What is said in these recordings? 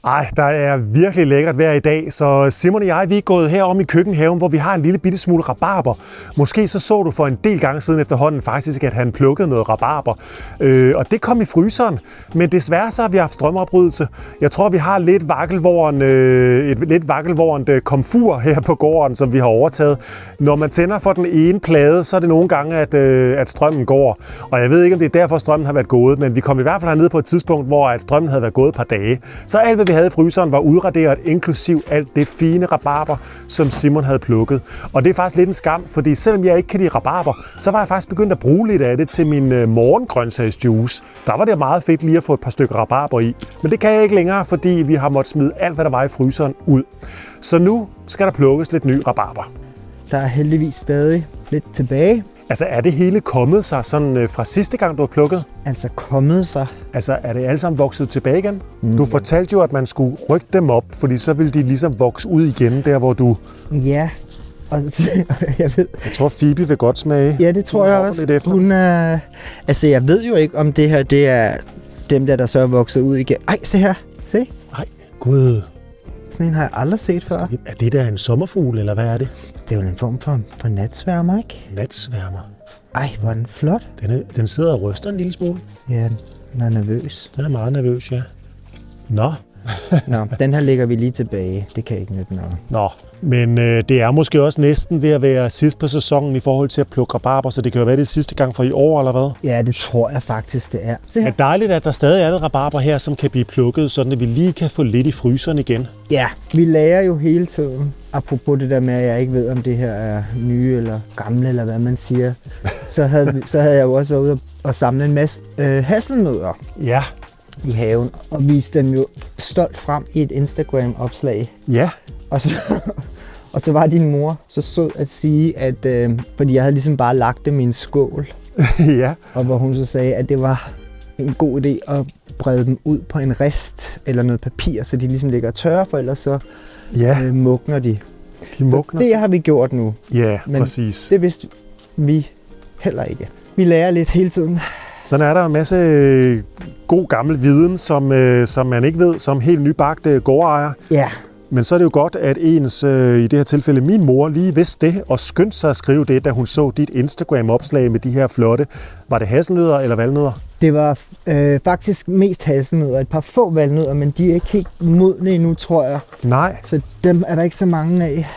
Ej, der er virkelig lækkert vejr i dag, så Simon og jeg, vi er gået herom i køkkenhaven, hvor vi har en lille bitte smule rabarber. Måske så du for en del gange siden efterhånden faktisk, at han plukkede noget rabarber. Og det kom i fryseren, men desværre så har vi haft strømafbrydelse. Jeg tror, vi har lidt vakkelvorent komfur her på gården, som vi har overtaget. Når man tænder for den ene plade, så er det nogle gange, at strømmen går. Og jeg ved ikke, om det er derfor, strømmen har været gået, men vi kom i hvert fald hernede på et tidspunkt, hvor at strømmen havde været gået et par dage. Så alt, hvad vi havde i fryseren, var udraderet, inklusiv alt det fine rabarber, som Simon havde plukket. Og det er faktisk lidt en skam, fordi selvom jeg ikke kan lide rabarber, så var jeg faktisk begyndt at bruge lidt af det til min morgengrøntsagsjuice. Der var det meget fedt lige at få et par stykker rabarber i. Men det kan jeg ikke længere, fordi vi har måttet smide alt, hvad der var i fryseren, ud. Så nu skal der plukkes lidt ny rabarber. Der er heldigvis stadig lidt tilbage. Altså, er det hele kommet sig sådan fra sidste gang, du har plukket? Altså kommet sig. Altså, er det alle sammen vokset tilbage igen? Du fortalte jo, at man skulle rykke dem op, fordi så ville de ligesom vokse ud igen, der hvor du... Ja, og jeg ved... Jeg tror, Phoebe vil godt smage. Ja, det tror jeg også. Hun er... Altså, jeg ved jo ikke, om det her, det er dem der så er vokset ud igen. Ej, se her. Se. Ej, gud. Sådan en har jeg aldrig set før. Er det der en sommerfugl, eller hvad er det? Det er jo en form for natsværmer, ikke? Natsværmer. Ej, hvor er den flot. Den sidder og ryster en lille smule. Ja, den er nervøs. Den er meget nervøs, ja. Nå. Nå, den her lægger vi lige tilbage. Det kan ikke nytte noget. Nå, men det er måske også næsten ved at være sidst på sæsonen i forhold til at plukke rabarber, så det kan jo være det sidste gang for i år, eller hvad? Ja, det tror jeg faktisk, det er. Se her. Det er dejligt, at der stadig er lidt rabarber her, som kan blive plukket, sådan at vi lige kan få lidt i fryseren igen. Ja, vi lærer jo hele tiden. Apropos det der med, at jeg ikke ved, om det her er nye eller gamle, eller hvad man siger. Så havde jeg jo også været ude og samle en masse hasselnødder. Ja. I haven, og viste dem jo stolt frem i et Instagram-opslag. Ja. Og så var din mor så sød at sige, at fordi jeg havde ligesom bare lagt dem i en skål. Ja. Og hvor hun så sagde, at det var en god idé at brede dem ud på en rist eller noget papir, så de ligesom ligger tørre, for ellers så mugner de. Så det har vi gjort nu. Ja, men præcis. Det vidste vi heller ikke. Vi lærer lidt hele tiden. Sådan er der en masse god gammel viden, som man ikke ved, som helt nybagt gårdejer. Ja. Men så er det jo godt, at ens, i det her tilfælde min mor, lige vidste det og skyndte sig at skrive det, da hun så dit Instagram-opslag med de her flotte. Var det hasselnødder eller valnødder? Det var faktisk mest hasselnødder, et par få valnødder, men de er ikke helt modne endnu, tror jeg. Nej. Så dem er der ikke så mange af.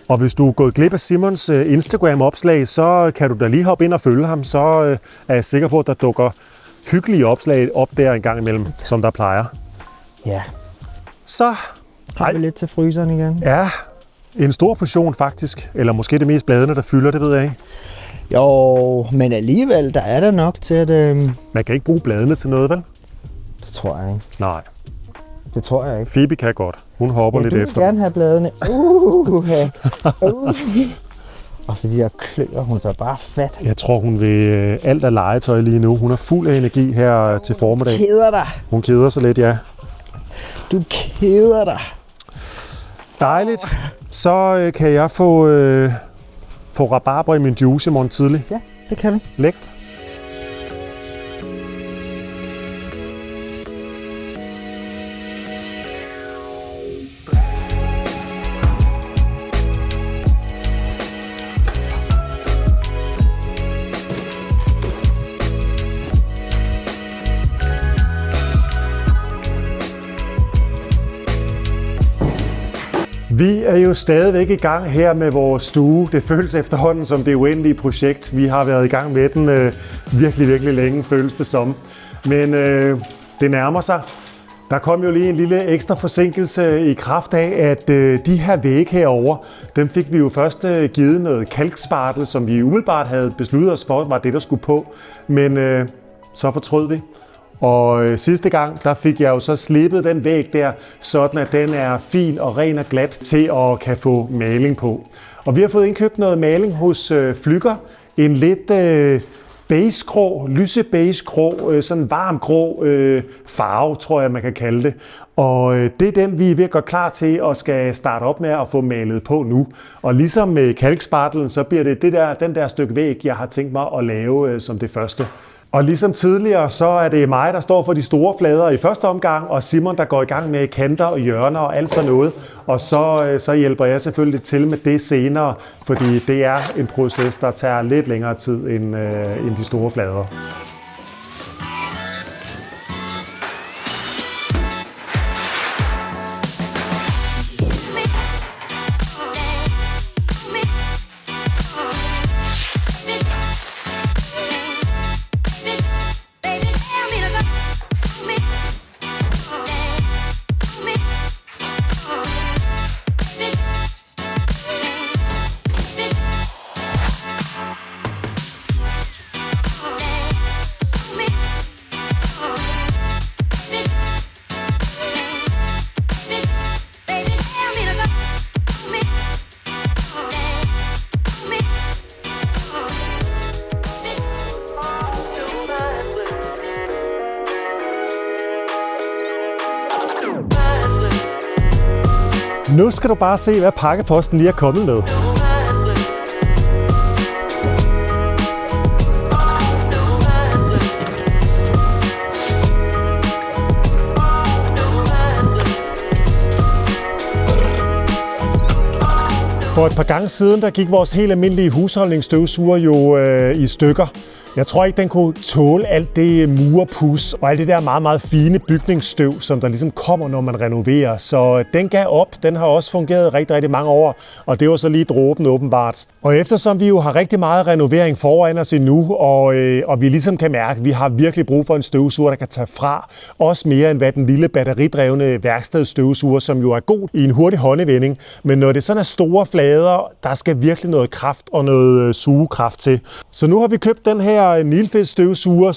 Og hvis du er gået glip af Simons Instagram-opslag, så kan du da lige hoppe ind og følge ham. Så er jeg sikker på, at der dukker hyggelige opslag op der en gang imellem, som der plejer. Ja. Så har vi lidt til fryseren igen. Ja, en stor portion faktisk. Eller måske det mest bladene, der fylder, det ved jeg ikke. Jo, men alligevel, der er der nok til at... Man kan ikke bruge bladene til noget, vel? Det tror jeg ikke. Nej. Det tror jeg ikke. Phoebe kan godt. Hun hopper lidt efter. Du vil gerne have bladene. Og så de der kløer, hun tager bare fat. Jeg tror, hun vil alt af legetøj lige nu. Hun er fuld af energi her til formiddag. Du keder dig. Hun keder sig lidt, ja. Du keder dig. Dejligt. Så kan jeg få rabarber i min juice i morgen tidlig. Ja, det kan du. Lækkert. Vi er jo stadigvæk i gang her med vores stue. Det føles efterhånden som det uendelige projekt. Vi har været i gang med den virkelig, virkelig længe, føles det som. Men det nærmer sig. Der kom jo lige en lille ekstra forsinkelse i kraft af, at de her vægge herovre, dem fik vi jo først givet noget kalkspartel, som vi umiddelbart havde besluttet os for, var det, der skulle på. Men så fortrød vi. Og sidste gang, der fik jeg jo så slippet den væg der, sådan at den er fin og ren og glat til at kan få maling på. Og vi har fået indkøbt noget maling hos Flügger. En lidt beigegrå, lyse beigegrå, sådan varm grå farve, tror jeg, man kan kalde det. Og det er den, vi er ved at gøre klar til at skal starte op med at få malet på nu. Og ligesom med kalkspartlen, så bliver det den der stykke væg, jeg har tænkt mig at lave som det første. Og ligesom tidligere, så er det mig, der står for de store flader i første omgang, og Simon, der går i gang med kanter og hjørner og alt sådan noget. Og så hjælper jeg selvfølgelig til med det senere, fordi det er en proces, der tager lidt længere tid end de store flader. Nu skal du bare se, hvad pakkeposten lige er kommet med. For et par gange siden, der gik vores helt almindelige husholdningsstøvsuger jo i stykker. Jeg tror ikke, den kunne tåle alt det murpus og alt det der meget, meget fine bygningsstøv, som der ligesom kommer, når man renoverer. Så den gav op. Den har også fungeret rigtig, rigtig mange år, og det var så lige dråben åbenbart. Og eftersom vi jo har rigtig meget renovering foran os endnu, og vi ligesom kan mærke, at vi har virkelig brug for en støvsuger, der kan tage fra, også mere end hvad den lille batteridrevne værkstedsstøvsuger, som jo er god i en hurtig håndevending. Men når det sådan er store flader, der skal virkelig noget kraft og noget sugekraft til. Så nu har vi købt den her Nilfisk støvsuger,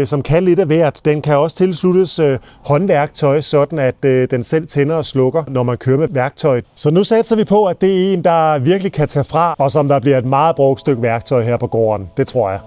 som kan lidt af hvert. Den kan også tilsluttes håndværktøj, sådan at den selv tænder og slukker, når man kører med værktøjet. Så nu satser vi på, at det er en, der virkelig kan tage fra, og som der bliver et meget brugt stykke værktøj her på gården. Det tror jeg.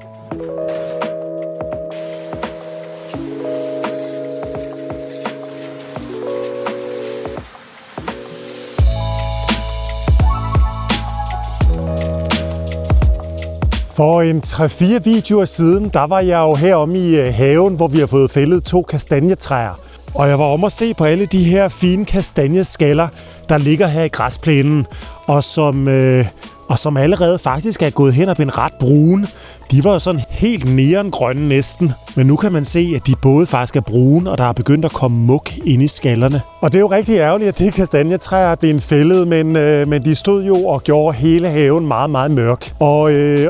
For en 3-4 videoer siden, der var jeg jo heromme i haven, hvor vi har fået fældet 2 kastanjetræer. Og jeg var om at se på alle de her fine kastanjeskaller, der ligger her i græsplænen, og som allerede faktisk er gået hen og blevet ret brune. De var jo sådan helt neongrønne næsten, men nu kan man se, at de både faktisk er brune, og der er begyndt at komme muk ind i skallerne. Og det er jo rigtig ærgerligt, at de kastanjetræer er blevet fældet, men de stod jo og gjorde hele haven meget, meget mørk.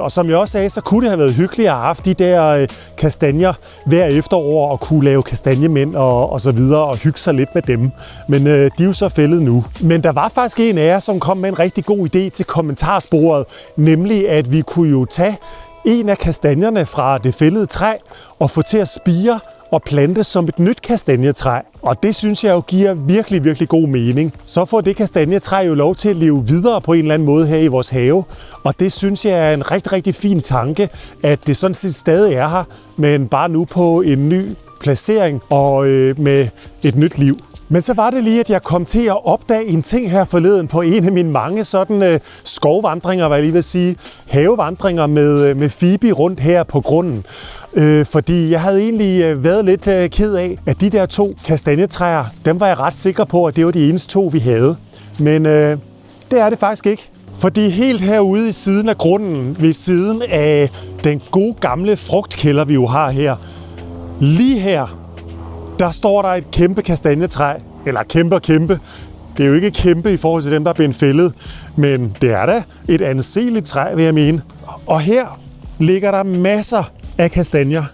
Og som jeg også sagde, så kunne det have været hyggeligt at have haft de der kastanjer hver efterår og kunne lave kastanjemænd og så videre og hygge sig lidt med dem. Men de er jo så fældet nu. Men der var faktisk en af jer, som kom med en rigtig god idé til kommentarsporet, nemlig at vi kunne jo tage en af kastanjerne fra det fældede træ og få til at spire og plante som et nyt kastanjetræ. Og det synes jeg jo giver virkelig, virkelig god mening. Så får det kastanjetræ jo lov til at leve videre på en eller anden måde her i vores have. Og det synes jeg er en rigtig, rigtig fin tanke, at det sådan set stadig er her, men bare nu på en ny placering og med et nyt liv. Men så var det lige, at jeg kom til at opdage en ting her forleden på en af mine mange sådan skovvandringer, hvad jeg lige vil sige, havevandringer med Phoebe rundt her på grunden. Fordi jeg havde egentlig været lidt ked af, at de der 2 kastanjetræer, dem var jeg ret sikker på, at det var de eneste 2, vi havde. Men det er det faktisk ikke. Fordi helt herude i siden af grunden, ved siden af den gode gamle frugtkælder, vi jo har her, lige her, der står der et kæmpe kastanjetræ. Eller kæmpe. Det er jo ikke kæmpe i forhold til dem, der er blevet fældet. Men det er da et anseeligt træ, vil jeg mene. Og her ligger der masser af kastanjer.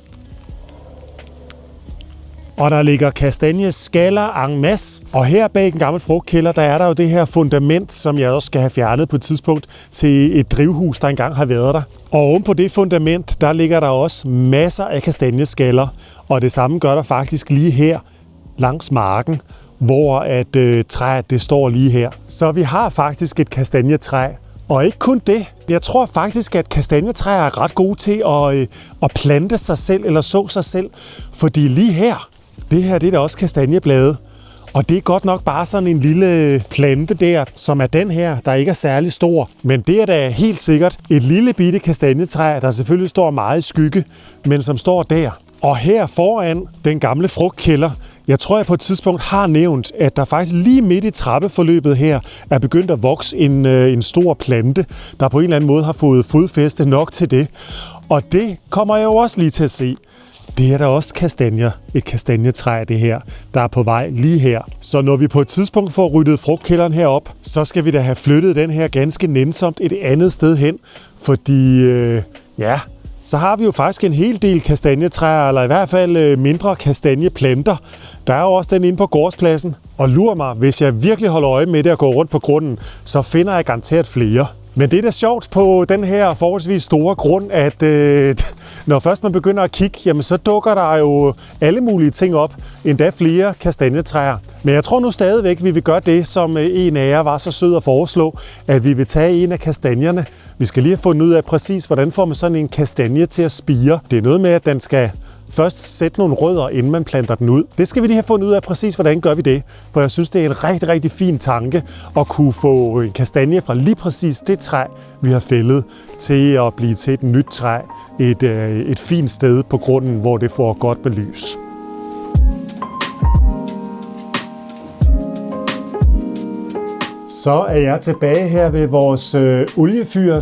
Og der ligger kastanjeskaller en masse. Og her bag en gammel frugtkælder, der er der jo det her fundament, som jeg også skal have fjernet på et tidspunkt til et drivhus, der engang har været der. Og oven på det fundament, der ligger der også masser af kastanjeskaller. Og det samme gør der faktisk lige her langs marken, hvor at træet det står lige her. Så vi har faktisk et kastanjetræ. Og ikke kun det. Jeg tror faktisk, at kastanjetræer er ret gode til at plante sig selv eller så sig selv. Fordi lige her, det her det er da også kastanjeblade. Og det er godt nok bare sådan en lille plante der, som er den her, der ikke er særlig stor. Men det er da helt sikkert et lille bitte kastanjetræ, der selvfølgelig står meget i skygge, men som står der. Og her foran den gamle frugtkælder, jeg tror, jeg på et tidspunkt har nævnt, at der faktisk lige midt i trappeforløbet her er begyndt at vokse en stor plante, der på en eller anden måde har fået fodfæste nok til det. Og det kommer jeg jo også lige til at se. Det er der også kastanjer, et kastanjetræ det her, der er på vej lige her. Så når vi på et tidspunkt får ryddet frugtkælderen herop, så skal vi da have flyttet den her ganske nænsomt et andet sted hen, fordi så har vi jo faktisk en hel del kastanjetræer, eller i hvert fald mindre kastanjeplanter. Der er jo også den inde på gårdspladsen. Og lur mig, hvis jeg virkelig holder øje med det og går rundt på grunden, så finder jeg garanteret flere. Men det er da sjovt på den her forholdsvis store grund, at når først man begynder at kigge, jamen så dukker der jo alle mulige ting op. Endda flere kastanjetræer. Men jeg tror nu stadigvæk, vi vil gøre det, som en af jer var så sød at foreslå, at vi vil tage en af kastanjerne. Vi skal lige have fundet ud af præcis, hvordan får man sådan en kastanje til at spire. Det er noget med, at den skal først sætte nogle rødder, inden man planter den ud. Det skal vi lige have fundet ud af præcis, hvordan gør vi det. For jeg synes, det er en rigtig, rigtig fin tanke at kunne få en kastanje fra lige præcis det træ, vi har fældet, til at blive til et nyt træ. Et fint sted på grunden, hvor det får godt med lys. Så er jeg tilbage her ved vores oliefyr,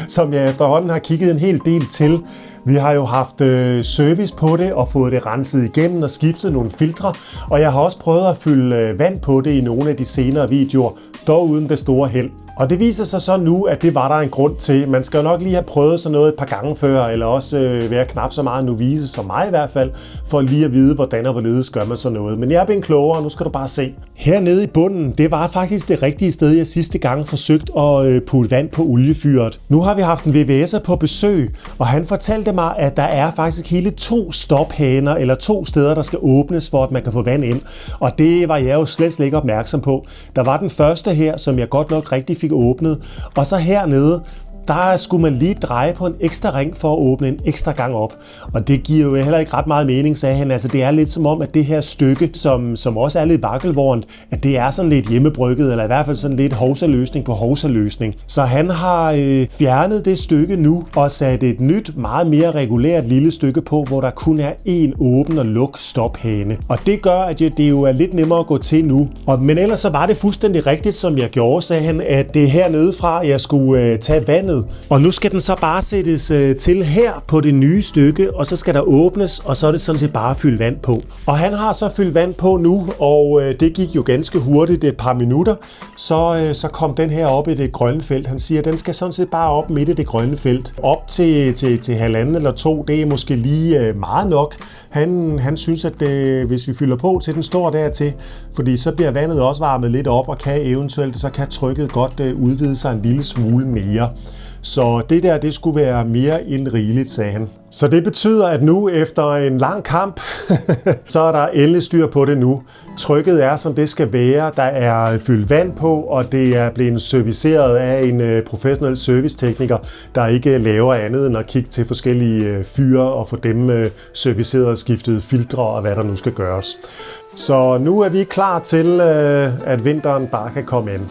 som jeg efterhånden har kigget en hel del til. Vi har jo haft service på det og fået det renset igennem og skiftet nogle filtre. Og jeg har også prøvet at fylde vand på det i nogle af de senere videoer, dog uden det store held. Og det viser sig så nu, at det var der en grund til. Man skal jo nok lige have prøvet sådan noget et par gange før, eller også være knap så meget novice som mig i hvert fald, for lige at vide, hvordan og hvorledes gør man sådan noget. Men jeg er blevet klogere, nu skal du bare se. Hernede i bunden, det var faktisk det rigtige sted, jeg sidste gang forsøgte at putte vand på oliefyret. Nu har vi haft en VVS'er på besøg, og han fortalte mig, at der er faktisk hele 2 stophaner, eller 2 steder, der skal åbnes, for at man kan få vand ind. Og det var jeg jo slet ikke opmærksom på. Der var den første her, som jeg godt nok rigtig fik åbnet, og så hernede, der skulle man lige dreje på en ekstra ring for at åbne en ekstra gang op. Og det giver jo heller ikke ret meget mening, sagde han. Altså det er lidt som om, at det her stykke, som også er lidt vakkelvornt, at det er sådan lidt hjemmebrygget, eller i hvert fald sådan lidt hovsaløsning på hovsaløsning. Så han har fjernet det stykke nu og sat et nyt, meget mere regulært lille stykke på, hvor der kun er en åben og luk stophane. Og det gør, at det jo er lidt nemmere at gå til nu. Men ellers så var det fuldstændig rigtigt, som jeg gjorde, sagde han, at det er hernede fra, jeg skulle tage vandet. Og nu skal den så bare sættes til her på det nye stykke, og så skal der åbnes, og så er det sådan set bare at fylde vand på. Og han har så fyldt vand på nu, og det gik jo ganske hurtigt, et par minutter. Så kom den her op i det grønne felt. Han siger, at den skal sådan set bare op midt i det grønne felt. Op til 1,5 eller 2, det er måske lige meget nok. Han synes, at hvis vi fylder på til den står dertil, fordi så bliver vandet også varmet lidt op, og kan eventuelt, så kan trykket godt udvide sig en lille smule mere. Så det skulle være mere end rigeligt, sagde han. Så det betyder, at nu efter en lang kamp, så er der endelig styr på det nu. Trykket er, som det skal være. Der er fyldt vand på, og det er blevet serviceret af en professionel servicetekniker, der ikke laver andet end at kigge til forskellige fyre og få dem serviceret og skiftet filtre og hvad der nu skal gøres. Så nu er vi klar til, at vinteren bare kan komme ind.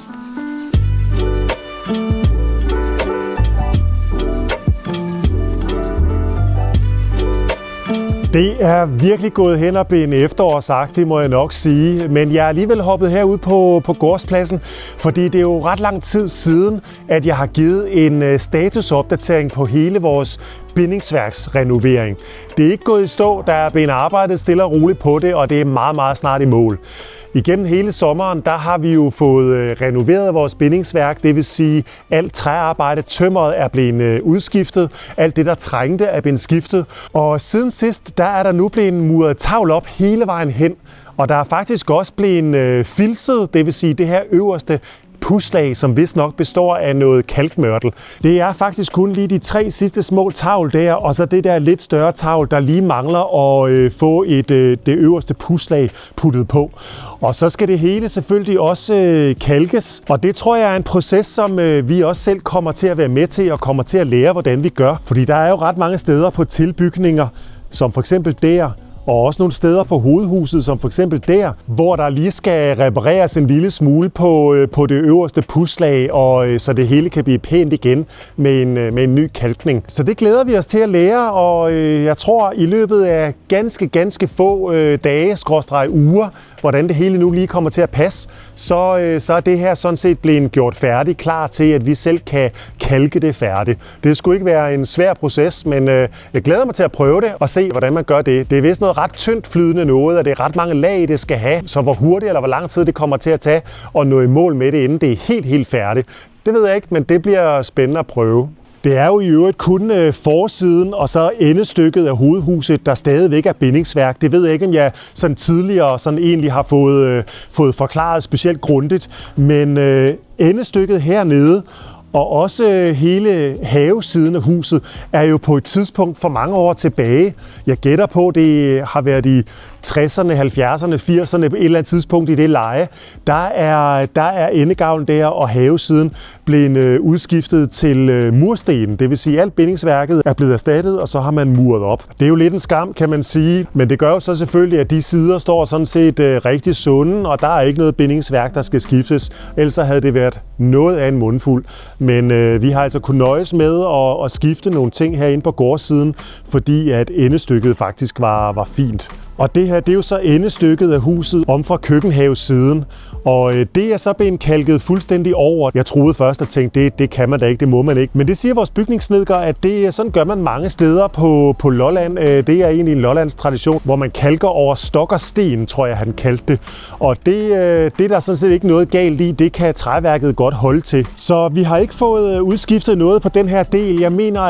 Det er virkelig gået hen og blevet en efterårsagtigt, må jeg nok sige. Men jeg er alligevel hoppet herud på gårdspladsen, fordi det er jo ret lang tid siden, at jeg har givet en statusopdatering på hele vores bindingsværksrenovering. Det er ikke gået i stå, der er blevet arbejdet stille og roligt på det, og det er meget, meget snart i mål. Igennem hele sommeren, der har vi jo fået renoveret vores bindingsværk, det vil sige, alt træarbejde, tømmeret er blevet udskiftet, alt det der trængte er blevet skiftet, og siden sidst, der er der nu blevet muret tavl op hele vejen hen, og der er faktisk også blevet filset, det vil sige det her øverste puslag, som vist nok består af noget kalkmørtel. Det er faktisk kun lige de 3 sidste små tavl der, og så det der lidt større tavl, der lige mangler at få det øverste puslag puttet på. Og så skal det hele selvfølgelig også kalkes, og det tror jeg er en proces, som vi også selv kommer til at være med til og kommer til at lære, hvordan vi gør. Fordi der er jo ret mange steder på tilbygninger, som for eksempel der, og også nogle steder på hovedhuset, som for eksempel der, hvor der lige skal repareres en lille smule på det øverste pudslag, og så det hele kan blive pænt igen med en ny kalkning. Så det glæder vi os til at lære, og jeg tror i løbet af ganske få dage/uger, hvordan det hele nu lige kommer til at passe, så er det her sådan set blevet gjort færdigt, klar til, at vi selv kan kalke det færdigt. Det skulle ikke være en svær proces, men jeg glæder mig til at prøve det og se, hvordan man gør det. Det er vist noget ret tyndt flydende noget, og det er ret mange lag, det skal have, så hvor hurtigt eller hvor lang tid det kommer til at tage at nå i mål med det, inden det er helt færdigt. Det ved jeg ikke, men det bliver spændende at prøve. Det er jo i øvrigt kun forsiden og så endestykket af hovedhuset, der stadigvæk er bindingsværk. Det ved jeg ikke, om jeg sådan tidligere sådan egentlig har fået forklaret specielt grundigt, men endestykket hernede og også hele havesiden af huset er jo på et tidspunkt for mange år tilbage. Jeg gætter på, det har været i 60'erne, 70'erne, 80'erne, et eller andet tidspunkt i det leje. Der er endegavlen der og havesiden blevet udskiftet til mursten. Det vil sige, at alt bindingsværket er blevet erstattet, og så har man muret op. Det er jo lidt en skam, kan man sige, men det gør jo så selvfølgelig, at de sider står sådan set rigtig sunde, og der er ikke noget bindingsværk, der skal skiftes. Ellers havde det været noget af en mundfuld. Men vi har altså kunnet nøjes med at skifte nogle ting herinde på gårdsiden, fordi at endestykket faktisk var fint. Og det her, det er jo så endestykket af huset om fra køkkenhavesiden. Og det er så blevet kalket fuldstændig over. Jeg troede først og tænkte, det kan man da ikke, det må man ikke. Men det siger vores bygningssnedker, at sådan gør man mange steder på Lolland. Det er egentlig en Lollands tradition, hvor man kalker over stok og sten, tror jeg, han kaldte det. Og det er der sådan set ikke noget galt i. Det kan træværket godt holde til. Så vi har ikke fået udskiftet noget på den her del. Jeg mener,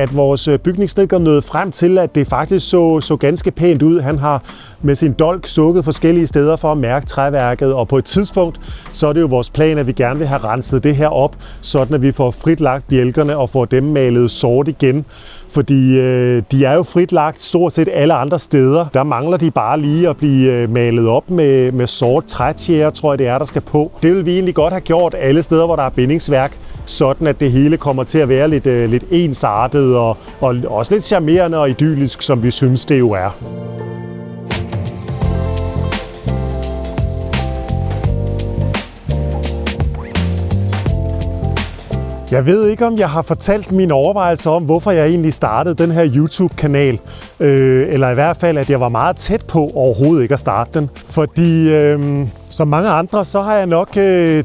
at vores bygningssnedker nåede frem til, at det faktisk så ganske pænt ud. Han har med sin dolk stukket forskellige steder for at mærke træværket, og på et tidspunkt, så er det jo vores plan, at vi gerne vil have renset det her op, sådan at vi får fritlagt bjælkerne og får dem malet sort igen. Fordi de er jo fritlagt stort set alle andre steder. Der mangler de bare lige at blive malet op med sort trætjære, tror jeg det er, der skal på. Det vil vi egentlig godt have gjort alle steder, hvor der er bindingsværk, sådan at det hele kommer til at være lidt ensartet og også lidt charmerende og idyllisk, som vi synes det jo er. Jeg ved ikke, om jeg har fortalt mine overvejelser om, hvorfor jeg egentlig startede den her YouTube-kanal. Eller i hvert fald, at jeg var meget tæt på overhovedet ikke at starte den. Fordi som mange andre, så har jeg nok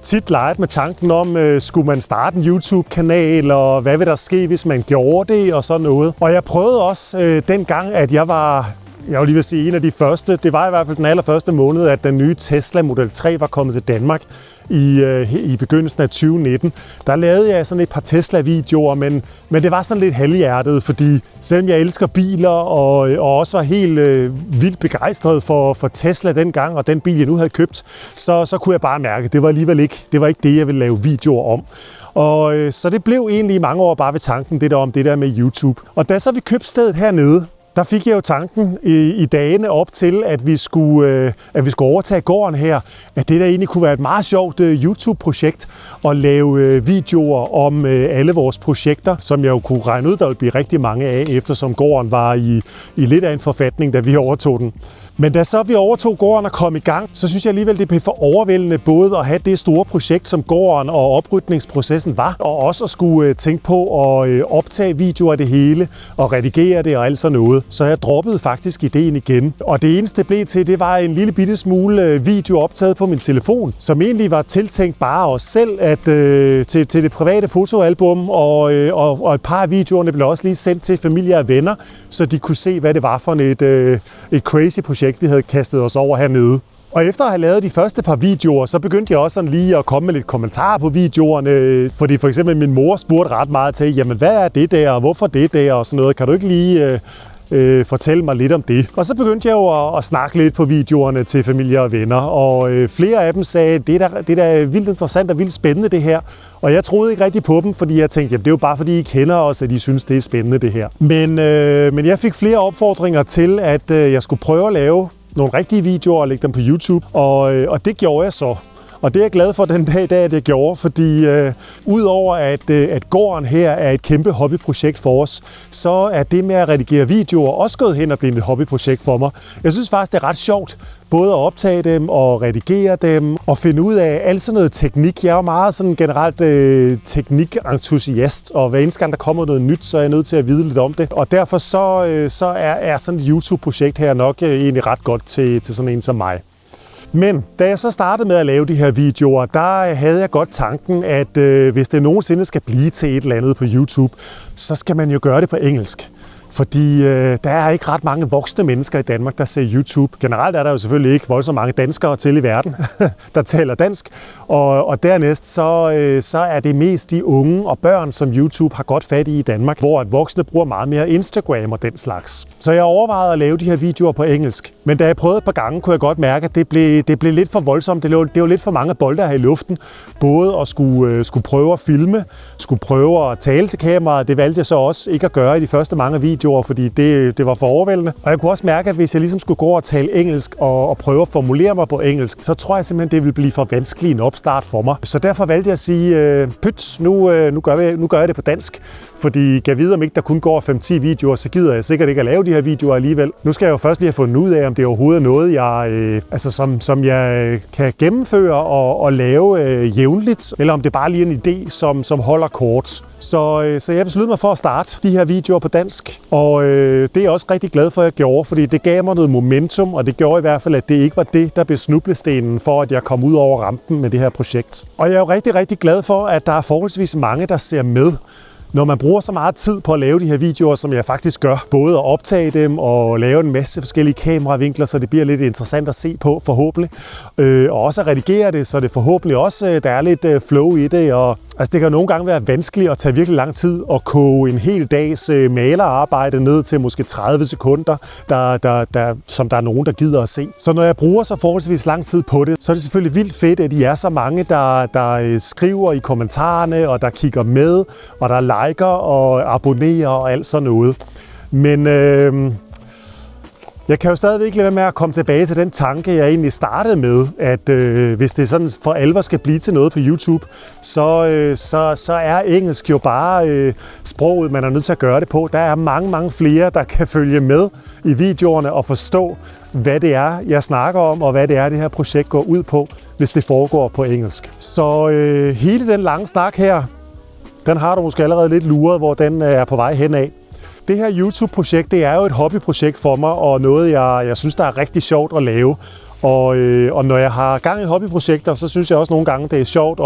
tit leget med tanken om, skulle man starte en YouTube-kanal, og hvad vil der ske, hvis man gjorde det, og sådan noget. Og jeg prøvede også dengang, at jeg vil lige sige en af de første, det var i hvert fald den allerførste måned, at den nye Tesla Model 3 var kommet til Danmark i begyndelsen af 2019. Der lavede jeg sådan et par Tesla-videoer, men det var sådan lidt halvhjertet, fordi selvom jeg elsker biler og også var helt vildt begejstret for Tesla dengang, og den bil, jeg nu havde købt, så kunne jeg bare mærke, at det var alligevel ikke det, jeg ville lave videoer om. Og så det blev egentlig i mange år bare ved tanken, det der med YouTube. Og da så vi købte stedet hernede, der fik jeg jo tanken i dagene op til, at vi skulle overtage gården her, at det der egentlig kunne være et meget sjovt YouTube-projekt at lave videoer om alle vores projekter, som jeg jo kunne regne ud, der ville blive rigtig mange af, eftersom gården var i lidt af en forfatning, da vi overtog den. Men da så vi overtog gården og kom i gang, så synes jeg alligevel, det blev for overvældende både at have det store projekt, som gården og oprydningsprocessen var, og også at skulle tænke på at optage videoer af det hele og redigere det og alt sådan noget. Så jeg droppede faktisk ideen igen. Og det eneste, det blev til, det var en lille bitte smule video optaget på min telefon, som egentlig var tiltænkt bare os selv til det private fotoalbum, og et par af videoerne blev også lige sendt til familie og venner, så de kunne se, hvad det var for et crazy projekt, vi havde kastet os over hernede. Og efter at have lavet de første par videoer, så begyndte jeg også sådan lige at komme med lidt kommentarer på videoerne, fordi for eksempel min mor spurgte ret meget til, jamen hvad er det der, og hvorfor det der, og sådan noget, kan du ikke lige fortælle mig lidt om det? Og så begyndte jeg jo at snakke lidt på videoerne til familie og venner, og flere af dem sagde, det er da vildt interessant og vildt spændende det her. Og jeg troede ikke rigtig på dem, fordi jeg tænkte, jamen det er jo bare fordi I kender os, at I synes, det er spændende det her. Men jeg fik flere opfordringer til, at jeg skulle prøve at lave nogle rigtige videoer og lægge dem på YouTube, og det gjorde jeg så. Og det er jeg glad for den dag i dag, at jeg gjorde, fordi udover at gården her er et kæmpe hobbyprojekt for os, så er det med at redigere videoer også gået hen og blive et hobbyprojekt for mig. Jeg synes faktisk, det er ret sjovt, både at optage dem og redigere dem og finde ud af alt sådan noget teknik. Jeg er jo meget sådan generelt teknikentusiast, og hver eneste gang der kommer noget nyt, så er jeg nødt til at vide lidt om det. Og derfor så er sådan et YouTube-projekt her nok egentlig ret godt til sådan en som mig. Men da jeg så startede med at lave de her videoer, der havde jeg godt tanken, at hvis det nogensinde skal blive til et eller andet på YouTube, så skal man jo gøre det på engelsk. Fordi der er ikke ret mange voksne mennesker i Danmark, der ser YouTube. Generelt er der jo selvfølgelig ikke voldsomt mange danskere til i verden, der taler dansk. Og dernæst så er det mest de unge og børn, som YouTube har godt fat i Danmark, hvor at voksne bruger meget mere Instagram og den slags. Så jeg overvejede at lave de her videoer på engelsk. Men da jeg prøvede et par gange, kunne jeg godt mærke, at det blev lidt for voldsomt. Det var lidt for mange bolde her i luften. Både at skulle prøve at filme, skulle prøve at tale til kameraet. Det valgte jeg så også ikke at gøre i de første mange videoer, fordi det var for overvældende. Og jeg kunne også mærke, at hvis jeg ligesom skulle gå over og tale engelsk og prøve at formulere mig på engelsk, så tror jeg simpelthen, det ville blive for vanskelig en opstart for mig. Så derfor valgte jeg at sige, nu gør jeg det på dansk. Fordi jeg ved, om ikke der kun går 5-10 videoer, så gider jeg sikkert ikke at lave de her videoer alligevel. Nu skal jeg jo først lige have fundet ud af, om det overhovedet er noget, som jeg kan gennemføre og lave jævnligt, eller om det bare lige er en idé, som holder kort. Så jeg besluttede mig for at starte de her videoer på dansk, og det er jeg også rigtig glad for, at jeg gjorde, fordi det gav mig noget momentum, og det gjorde i hvert fald, at det ikke var det, der blev snublestenen for, at jeg kom ud over rampen med det her projekt. Og jeg er jo rigtig, rigtig glad for, at der er forholdsvis mange, der ser med, når man bruger så meget tid på at lave de her videoer, som jeg faktisk gør. Både at optage dem og lave en masse forskellige kameravinkler, så det bliver lidt interessant at se på, forhåbentlig. Og også at redigere det, så det forhåbentlig også, der er lidt flow i det. Og, altså, det kan nogle gange være vanskeligt at tage virkelig lang tid og koge en hel dags malerarbejde ned til måske 30 sekunder, som der er nogen, der gider at se. Så når jeg bruger så forholdsvis lang tid på det, så er det selvfølgelig vildt fedt, at I er så mange, der skriver i kommentarerne, og der kigger med, og der liker og abonnerer og alt sådan noget. Men jeg kan jo stadigvæk ikke lade være med at komme tilbage til den tanke, jeg egentlig startede med, at hvis det sådan for alvor skal blive til noget på YouTube, så er engelsk jo bare sproget, man er nødt til at gøre det på. Der er mange, mange flere, der kan følge med i videoerne og forstå, hvad det er, jeg snakker om, og hvad det er, det her projekt går ud på, hvis det foregår på engelsk. Så hele den lange snak her, den har du måske allerede lidt luret, hvor den er på vej henad. Det her YouTube-projekt, det er jo et hobbyprojekt for mig, og noget, jeg synes, der er rigtig sjovt at lave. Og når jeg har gang i hobbyprojekter, så synes jeg også nogle gange, det er sjovt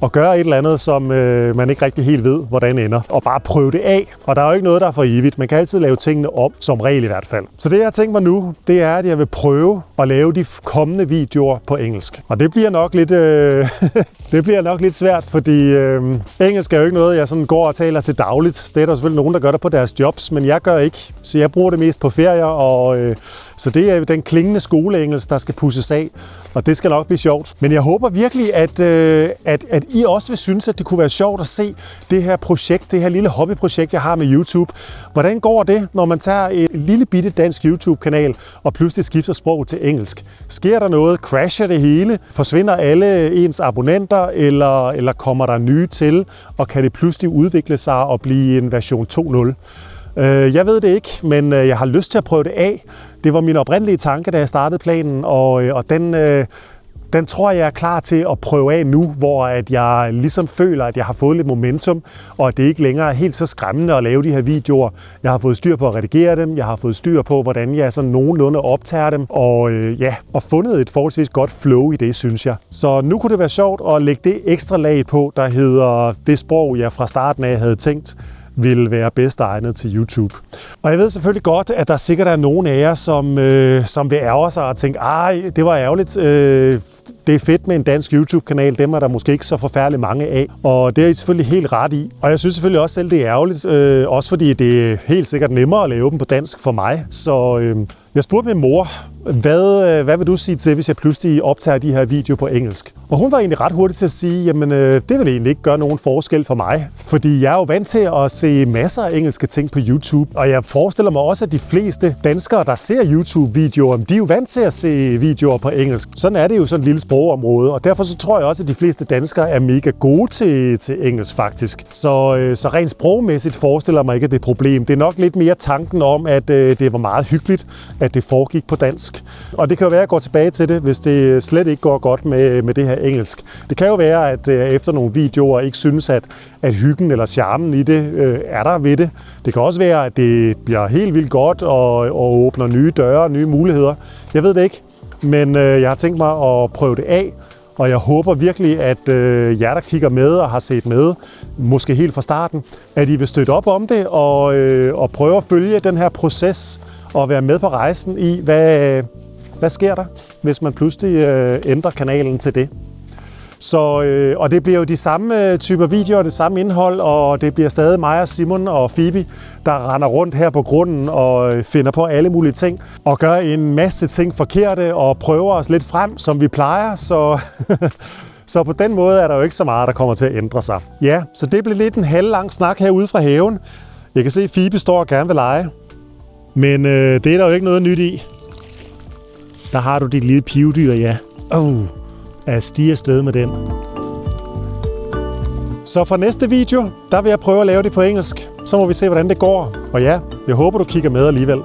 at gøre et eller andet, som man ikke rigtig helt ved, hvordan ender. Og bare prøve det af. Og der er jo ikke noget, der er for evigt. Man kan altid lave tingene om, som regel i hvert fald. Så det, jeg har tænkt mig nu, det er, at jeg vil prøve at lave de kommende videoer på engelsk. Og det bliver nok lidt, svært, fordi engelsk er jo ikke noget, jeg sådan går og taler til dagligt. Det er der selvfølgelig nogen, der gør det på deres jobs, men jeg gør ikke. Så jeg bruger det mest på ferier, og så det er den klingende skoleengelsk, der skal pusses af, og det skal nok blive sjovt. Men jeg håber virkelig, at I også vil synes, at det kunne være sjovt at se det her projekt, det her lille hobbyprojekt, jeg har med YouTube. Hvordan går det, når man tager en lille bitte dansk YouTube-kanal og pludselig skifter sprog til engelsk? Sker der noget? Crasher det hele? Forsvinder alle ens abonnenter, eller kommer der nye til? Og kan det pludselig udvikle sig og blive en version 2.0? Jeg ved det ikke, men jeg har lyst til at prøve det af. Det var min oprindelige tanke, da jeg startede planen, og den tror jeg er klar til at prøve af nu, hvor at jeg ligesom føler, at jeg har fået lidt momentum, og at det ikke længere er helt så skræmmende at lave de her videoer. Jeg har fået styr på at redigere dem, jeg har fået styr på, hvordan jeg sådan nogenlunde optager dem, og fundet et forholdsvis godt flow i det, synes jeg. Så nu kunne det være sjovt at lægge det ekstra lag på, der hedder det sprog, jeg fra starten af havde tænkt vil være bedst egnet til YouTube. Og jeg ved selvfølgelig godt, at der sikkert er nogen af jer, som vil ærge sig og tænke, det var ærgerligt. Det er fedt med en dansk YouTube-kanal, dem er der måske ikke så forfærdeligt mange af. Og det er I selvfølgelig helt ret i. Og jeg synes selvfølgelig også selv, det er ærgerligt, også fordi det er helt sikkert nemmere at lave dem på dansk for mig. Så jeg spurgte min mor, hvad vil du sige til, hvis jeg pludselig optager de her videoer på engelsk? Og hun var egentlig ret hurtig til at sige, jamen det vil egentlig ikke gøre nogen forskel for mig. Fordi jeg er jo vant til at se masser af engelske ting på YouTube. Og jeg forestiller mig også, at de fleste danskere, der ser YouTube-videoer, de er jo vant til at se videoer på engelsk. Sådan er det jo sådan en lille sprogområde, og derfor så tror jeg også, at de fleste danskere er mega gode til engelsk faktisk. Så rent sprogmæssigt forestiller mig ikke, at det er et problem. Det er nok lidt mere tanken om, at det var meget hyggeligt, at det foregik på dansk. Og det kan jo være, at jeg går tilbage til det, hvis det slet ikke går godt med det her engelsk. Det kan jo være, at efter nogle videoer ikke synes, at hyggen eller charmen i det er der ved det. Det kan også være, at det bliver helt vildt godt og åbner nye døre, nye muligheder. Jeg ved det ikke, men jeg har tænkt mig at prøve det af, og jeg håber virkelig, at jer, der kigger med og har set med, måske helt fra starten, at I vil støtte op om det og prøve at følge den her proces og være med på rejsen i, hvad sker der, hvis man pludselig ændrer kanalen til det. Så, og det bliver jo de samme typer videoer, det samme indhold, og det bliver stadig mig og Simon og Phoebe, der render rundt her på grunden og finder på alle mulige ting, og gør en masse ting forkerte og prøver os lidt frem, som vi plejer, så på den måde er der jo ikke så meget, der kommer til at ændre sig. Ja, så det blev lidt en halvlang snak herude fra haven. Jeg kan se, at Phoebe står og gerne vil lege, men det er der jo ikke noget nyt i. Der har du dit lille pivedyr, ja. At stige afsted med den. Så for næste video, der vil jeg prøve at lave det på engelsk. Så må vi se, hvordan det går. Og ja, jeg håber, du kigger med alligevel.